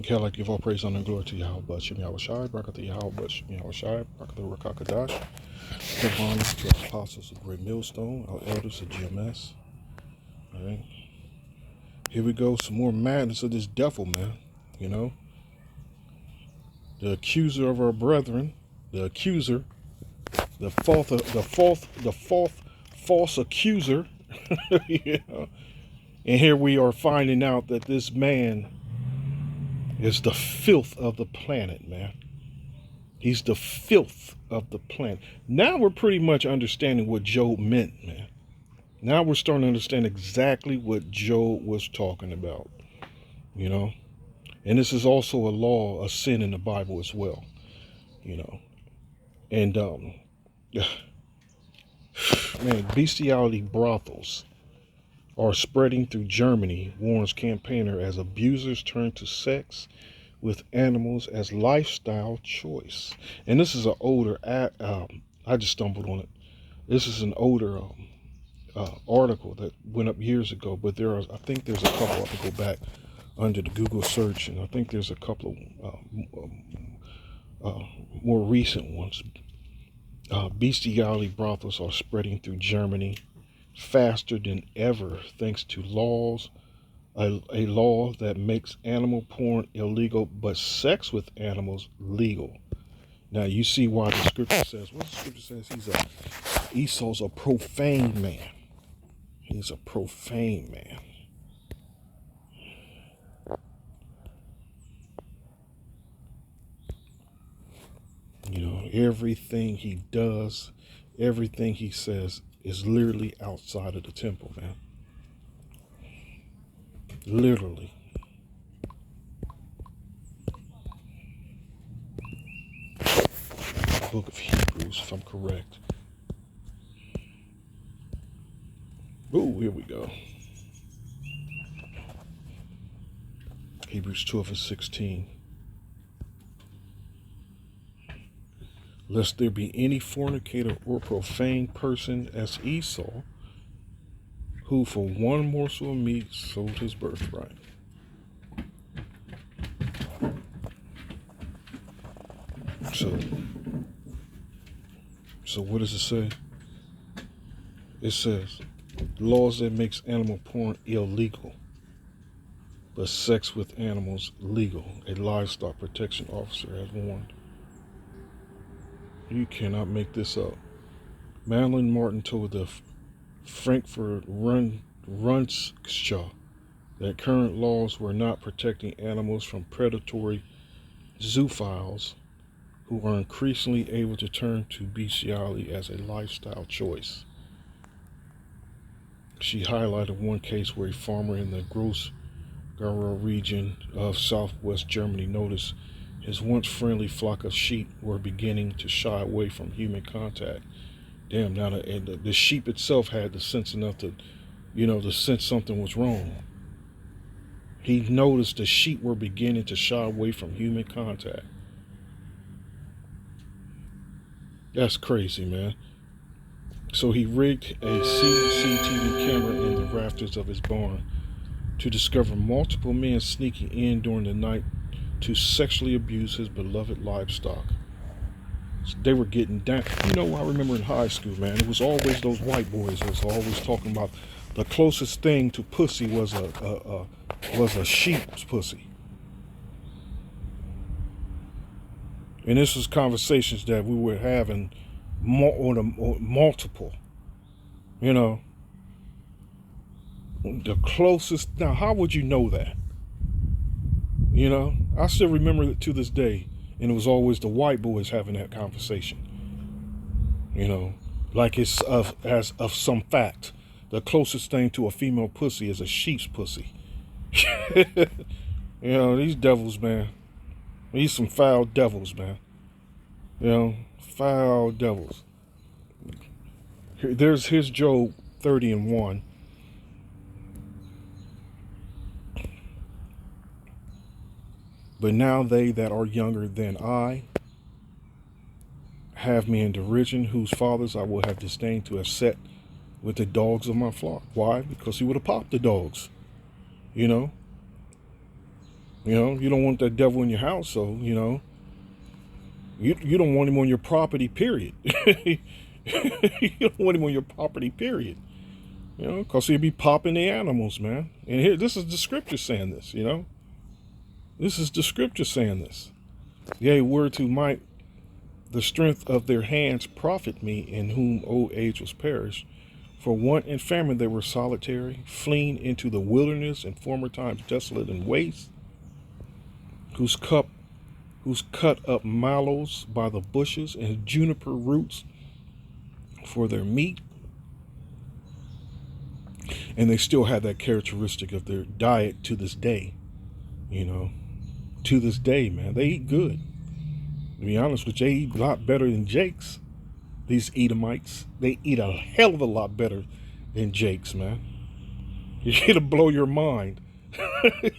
Okay, I'd like to give all praise, honor, and glory to Yahweh, but Shem Yahweh Shai, Barakatah Yahweh, but Shem Yahweh Shai, Barakatah Rakakadash. Give honor to our apostles of Great Millstone, our elders of GMS. All right. Here we go, some more madness of this devil, man. You know, the accuser of our brethren, the accuser, the fourth false accuser. You know? And here we are finding out that this man is the filth of the planet, man. He's the filth of the planet. Now we're pretty much understanding what Job meant, man. Now we're starting to understand exactly what Job was talking about, you know. And this is also a law, a sin in the Bible as well, you know. And, man, bestiality brothels are spreading through Germany, warns campaigner, as abusers turn to sex with animals as lifestyle choice. And this is an older, I just stumbled on it. This is an older article that went up years ago, but I think there's a couple. I have to go back under the Google search, and I think there's a couple of more recent ones. Bestiality brothels are spreading through Germany faster than ever, thanks to a law that makes animal porn illegal, but sex with animals legal. Now you see why the scripture says. What the scripture says? Esau's a profane man. He's a profane man. You know, everything he does, everything he says is literally outside of the temple, man. Literally. Book of Hebrews, if I'm correct. Oh, here we go. Hebrews 12:16. Lest there be any fornicator or profane person as Esau, who for one morsel of meat sold his birthright. So what does it say? It says, laws that makes animal porn illegal, but sex with animals legal. A livestock protection officer has warned. You cannot make this up. Madeline Martin told the Frankfurt Rundschau that current laws were not protecting animals from predatory zoophiles who are increasingly able to turn to bestiality as a lifestyle choice. She highlighted one case where a farmer in the Gross-Garau region of southwest Germany noticed his once friendly flock of sheep were beginning to shy away from human contact. Damn, now the sheep itself had the sense enough to, to sense something was wrong. He noticed the sheep were beginning to shy away from human contact. That's crazy, man. So he rigged a CCTV camera in the rafters of his barn to discover multiple men sneaking in during the night to sexually abuse his beloved livestock. They were getting down. I remember in high school, man, it was always those white boys that was always talking about the closest thing to pussy was a sheep's pussy. And this was conversations that we were having multiple. The closest. Now, how would you know that? I still remember it to this day. And it was always the white boys having that conversation. Like it's of some fact. The closest thing to a female pussy is a sheep's pussy. These devils, man. These some foul devils, man. Foul devils. Here's Job 30:1. But now they that are younger than I have me in derision, whose fathers I will have disdained to have set with the dogs of my flock. Why? Because he would have popped the dogs. You know, you don't want that devil in your house, so, you know, you don't want him on your property, period. You don't want him on your property, period. You know, because he'll be popping the animals, man. And here, this is the scripture saying this, you know. This is the scripture saying this. Yea, word to might, the strength of their hands profit me, in whom old age was perished. For want and famine they were solitary, fleeing into the wilderness, in former times desolate and waste, whose cut up mallows by the bushes, and juniper roots for their meat. And they still have that characteristic of their diet to this day, you know. To this day, man, they eat good. To be honest with you, they eat a lot better than Jake's. These Edomites, they eat a hell of a lot better than Jake's, man. It'll blow your mind.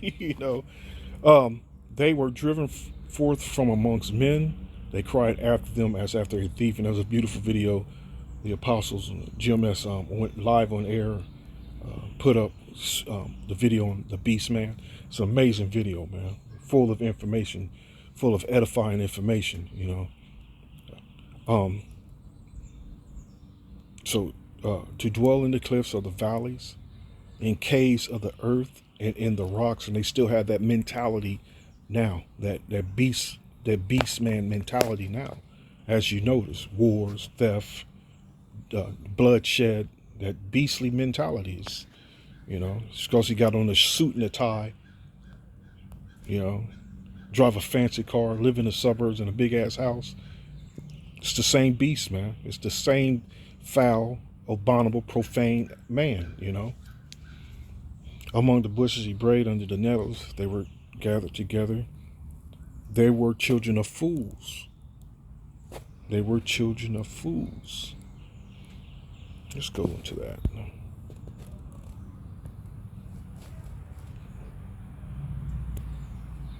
You know, they were driven forth from amongst men. They cried after them as after a thief. And there was a beautiful video. The apostles, GMS, went live on air, put up the video on the Beast Man. It's an amazing video, man. Full of information, full of edifying information, you know. So to dwell in the cliffs of the valleys, in caves of the earth, and in the rocks, and they still have that mentality now, that beast man mentality now. As you notice, wars, theft, bloodshed, that beastly mentality is, you know, it's because he got on a suit and a tie, you know, drive a fancy car, live in the suburbs in a big ass house. It's the same beast, man. It's the same foul, abominable, profane man, you know. Among the bushes he brayed, under the nettles they were gathered together. They were children of fools. They were children of fools. Let's go into that.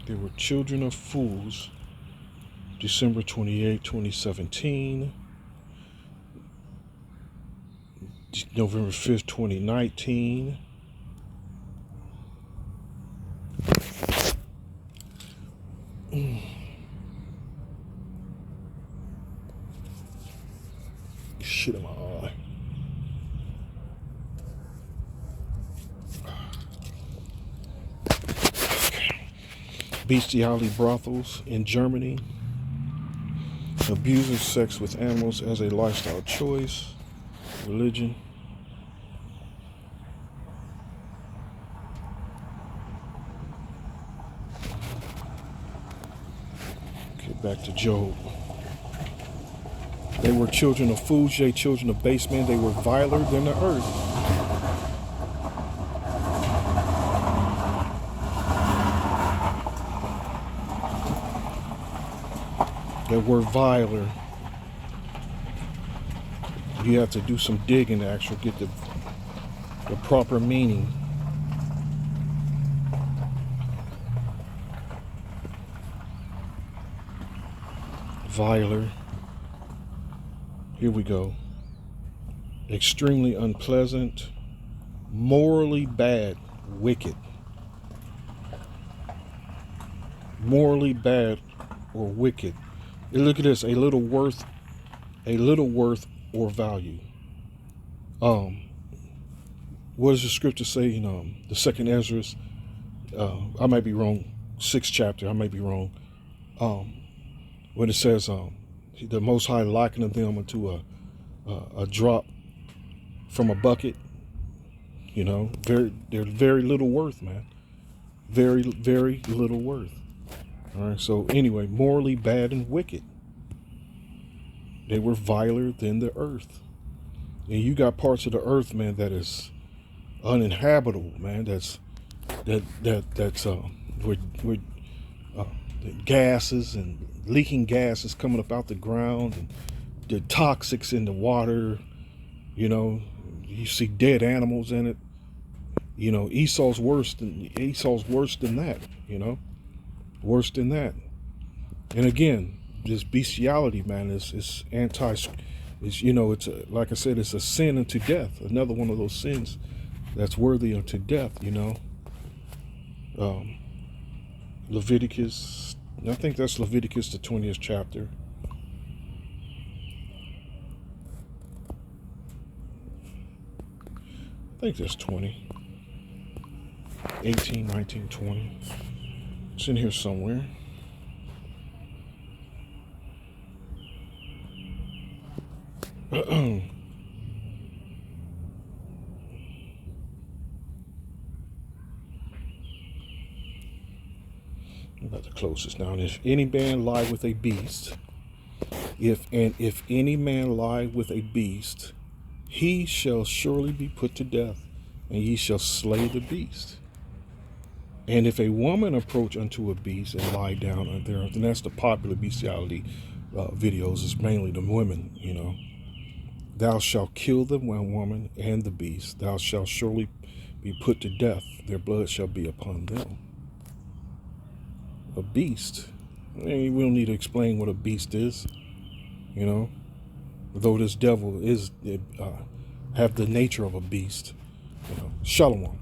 They were children of fools. December 28, 2017. November 5th, 2019. Shit in my eye. Bestiality brothels in Germany. Abusing sex with animals as a lifestyle choice. Religion. Okay, back to Job. They were children of fools, yea, children of base men. They were viler than the earth. That word viler, you have to do some digging to actually get the proper meaning. Viler. Here we go. Extremely unpleasant, morally bad, wicked. Morally bad or wicked. And look at this, a little worth or value. What does the scripture say in the second Ezra? I might be wrong, 6th chapter, I might be wrong. When it says the Most High likened them unto a drop from a bucket, you know, they're very little worth, man. Very, very little worth. All right, so anyway, morally bad and wicked. They were viler than the earth. And you got parts of the earth, man, that is uninhabitable, man. That's with gases and leaking gases coming up out the ground, and the toxics in the water. You know, you see dead animals in it. You know, Esau's worse than that. You know, worse than that. And again, this bestiality, man, is anti. Is, you know, it's like I said, it's a sin unto death. Another one of those sins that's worthy unto death. You know. Leviticus, I think that's Leviticus, the 20th chapter. I think that's 20. 18, 19, 20. It's in here somewhere. I'm about to close this down. If any man lie with a beast, if any man lie with a beast, he shall surely be put to death, and ye shall slay the beast. And if a woman approach unto a beast and lie down on there, and that's the popular bestiality videos, is mainly the women, you know. Thou shalt kill the woman and the beast. Thou shalt surely be put to death. Their blood shall be upon them. A beast. I mean, we don't need to explain what a beast is, you know. Though this devil is have the nature of a beast, you know. Shalom.